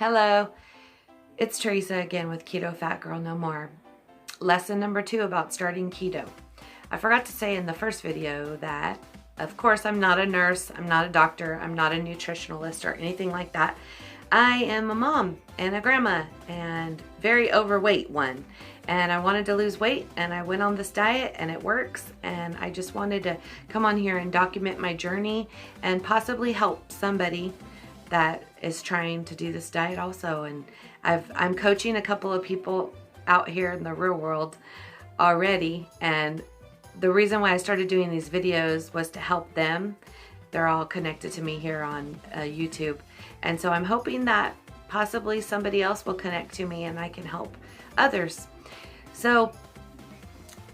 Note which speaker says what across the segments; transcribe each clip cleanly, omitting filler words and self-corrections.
Speaker 1: Hello, it's Teresa again with Keto Fat Girl No More. Lesson number 2 about starting keto. I forgot to say in the first video that, of course, I'm not a nurse, I'm not a doctor, I'm not a nutritionalist or anything like that. I am a mom and a grandma and very overweight one. And I wanted to lose weight and I went on this diet and it works. And I just wanted to come on here and document my journey and possibly help somebody that is trying to do this diet also. And I'm coaching a couple of people out here in the real world already, and the reason why I started doing these videos was to help them. They're all connected to me here on YouTube, and so I'm hoping that possibly somebody else will connect to me and I can help others. So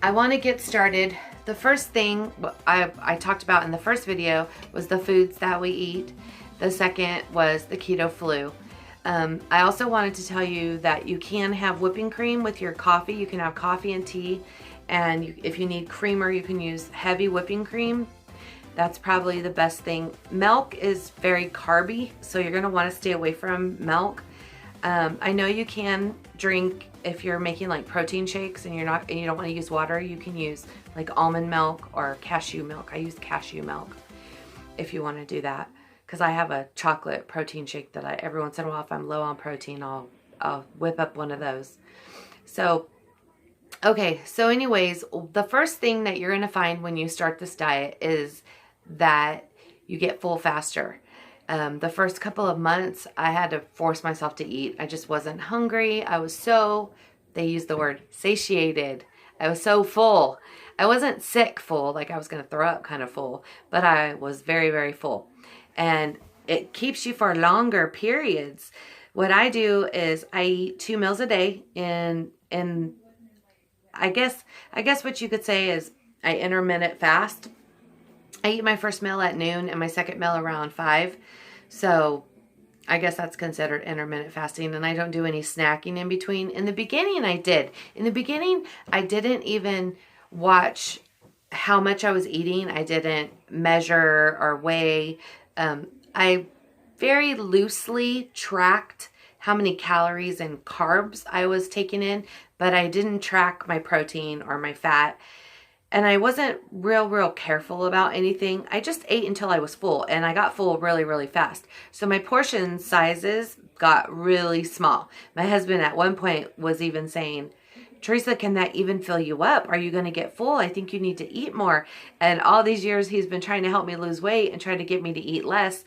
Speaker 1: I want to get started. The first thing I talked about in the first video was the foods that we eat. The second was the keto flu. I also wanted to tell you that you can have whipping cream with your coffee. You can have coffee and tea, and if you need creamer, you can use heavy whipping cream. That's probably the best thing. Milk is very carby, so you're gonna wanna stay away from milk. I know you can drink, if you're making like protein shakes and you don't wanna use water, you can use like almond milk or cashew milk. I use cashew milk if you wanna do that, because I have a chocolate protein shake that every once in a while, if I'm low on protein, I'll whip up one of those. So, okay, so anyways, the first thing that you're gonna find when you start this diet is that you get full faster. The first couple of months, I had to force myself to eat. I just wasn't hungry. I was so, they use the word satiated. I was so full. I wasn't sick full, like I was gonna throw up kind of full, but I was very, very full. And it keeps you for longer periods. What I do is I eat 2 meals a day, and I guess what you could say is I intermittent fast. I eat my first meal at noon and my second meal around 5. So I guess that's considered intermittent fasting, and I don't do any snacking in between. In the beginning I did. In the beginning I didn't even watch how much I was eating. I didn't measure or weigh. I very loosely tracked how many calories and carbs I was taking in, but I didn't track my protein or my fat. And I wasn't real careful about anything. I just ate until I was full, and I got full really, really fast. So my portion sizes got really small. My husband at one point was even saying, Teresa, can that even fill you up? Are you going to get full? I think you need to eat more. And all these years he's been trying to help me lose weight and trying to get me to eat less.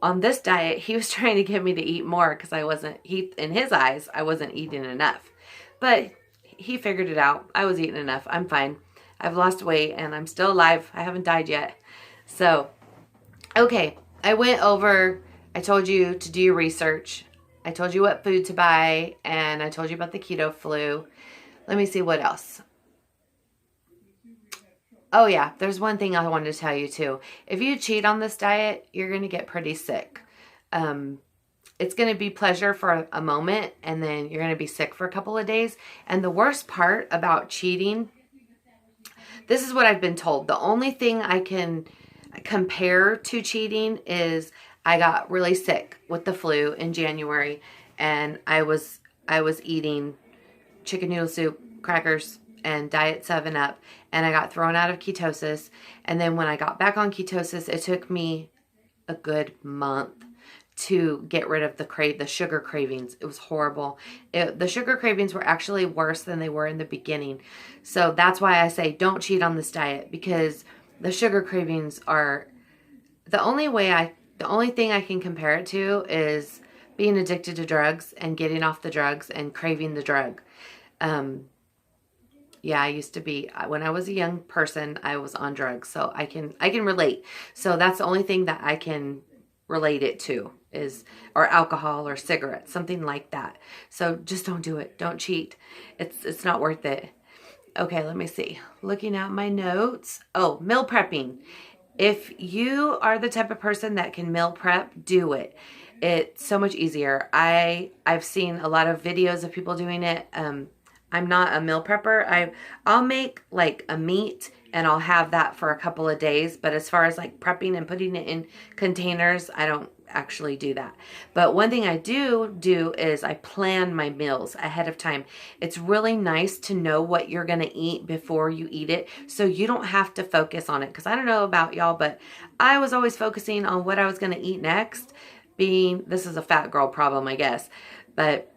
Speaker 1: On this diet, he was trying to get me to eat more because in his eyes, I wasn't eating enough. But he figured it out. I was eating enough. I'm fine. I've lost weight and I'm still alive. I haven't died yet. So, okay. I told you to do your research. I told you what food to buy, and I told you about the keto flu. Let me see what else. Oh yeah, there's one thing I wanted to tell you too. If you cheat on this diet, you're going to get pretty sick. It's going to be pleasure for a moment, and then you're going to be sick for a couple of days. And the worst part about cheating, this is what I've been told. The only thing I can compare to cheating is I got really sick with the flu in January, and I was eating chicken noodle soup, crackers, and Diet 7-Up, and I got thrown out of ketosis. And then when I got back on ketosis, it took me a good month to get rid of the sugar cravings. It was horrible. The sugar cravings were actually worse than they were in the beginning. So that's why I say don't cheat on this diet, because the sugar cravings are the only thing I can compare it to is being addicted to drugs and getting off the drugs and craving the drug. Yeah, I used to be, when I was a young person, I was on drugs, so I can relate. So that's the only thing that I can relate it to or alcohol or cigarettes, something like that. So just don't do it. Don't cheat. It's not worth it. Okay, let me see. Looking at my notes. Oh, meal prepping. If you are the type of person that can meal prep, do it. It's so much easier. I've seen a lot of videos of people doing it. I'm not a meal prepper. I'll make like a meat and I'll have that for a couple of days. But as far as like prepping and putting it in containers, I don't actually do that. But one thing I do is I plan my meals ahead of time. It's really nice to know what you're going to eat before you eat it, so you don't have to focus on it. Because I don't know about y'all, but I was always focusing on what I was going to eat next. This is a fat girl problem, I guess. But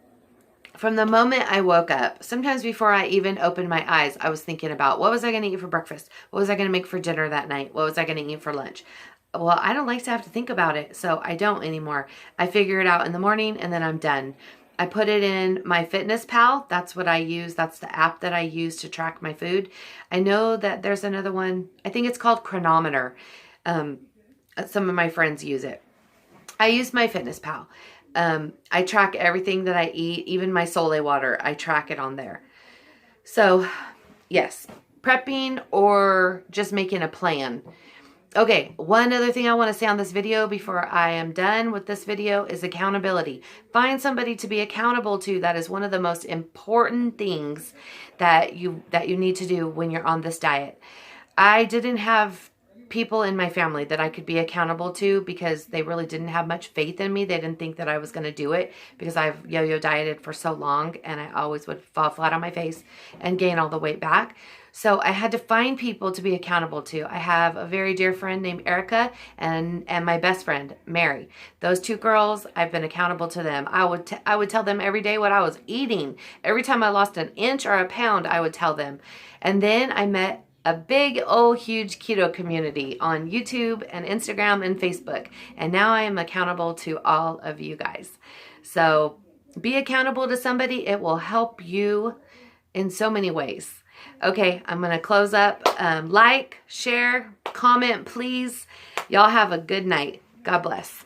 Speaker 1: from the moment I woke up, sometimes before I even opened my eyes, I was thinking about what was I going to eat for breakfast? What was I going to make for dinner that night? What was I going to eat for lunch? Well, I don't like to have to think about it, so I don't anymore. I figure it out in the morning and then I'm done. I put it in my Fitness Pal. That's what I use. That's the app that I use to track my food. I know that there's another one. I think it's called Chronometer. Some of my friends use it. I use my Fitness Pal. I track everything that I eat, even my Sole water. I track it on there. So, yes, prepping or just making a plan. Okay, one other thing I want to say on this video before I am done with this video is accountability. Find somebody to be accountable to. That is one of the most important things that you need to do when you're on this diet. I didn't have people in my family that I could be accountable to because they really didn't have much faith in me. They didn't think that I was going to do it because I've yo-yo dieted for so long and I always would fall flat on my face and gain all the weight back. So I had to find people to be accountable to. I have a very dear friend named Erica and my best friend, Mary. Those two girls, I've been accountable to them. I would tell them every day what I was eating. Every time I lost an inch or a pound, I would tell them. And then I met a big, huge keto community on YouTube and Instagram and Facebook. And now I am accountable to all of you guys. So be accountable to somebody. It will help you in so many ways. Okay, I'm going to close up. Like, share, comment, please. Y'all have a good night. God bless.